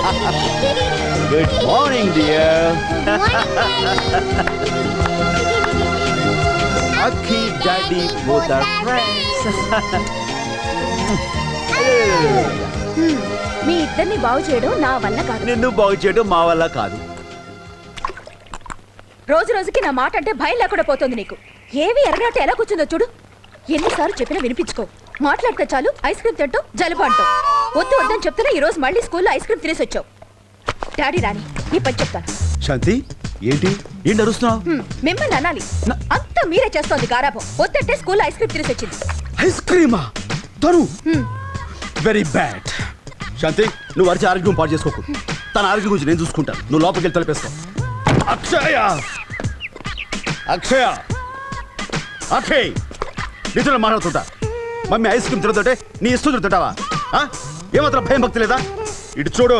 Good morning, dear. Aki, Daddy, both are friends. మీ ఇద్దరిని బాగు చేయడం నా వల్ల కాదు. నిన్ను బాగు చేయడం మా వల్ల కాదు. రోజు రోజుకి నా మాట అంటే భయం లేకుండా పోతుంది నీకు. ఏవి ఎరగనట్టు ఎలా కూర్చుందో చూడు. ఎన్నిసార్లు చెప్పినా వినిపించుకో. మాట్లాడితే చాలు ఐస్ క్రీమ్ తింటావు, జలుబు అంటావు. వద్దు వద్దని చెప్తున్నా ఈ రోజు మళ్ళీ స్కూల్లో ఐస్ క్రీమ్ తినేసి వచ్చావు. డాడీ రాని నీ పని చెప్తాను. శాంతి ఏంటి అరుస్తున్నావు? మిమ్మల్ని అనాలి. అంతా మీరే చేస్తోంది గారాబం. వద్దంటే స్కూల్లో ఐస్ క్రీమ్ తినేసి వచ్చింది. ఐస్ క్రీమా? తను వెరీ బ్యాడ్. శాంతి నువ్వు అరిచి ఆరోగ్యం పాటు చేసుకోకు. తన ఆరోగ్యం గురించి నేను చూసుకుంటాను. నువ్వు లోపలికి వెళ్ళి తలపేసుకో. అక్షయ అక్షయ అక్షయ్ నిజంగా మాట్లాడుతుంటా. మమ్మీ ఐస్ క్రీమ్ తిరుగుతుంటే నీ ఇష్టం తిరుగుతుంటావా? ఏమాత్రం భయం భక్తి లేదా? ఇటు చూడు,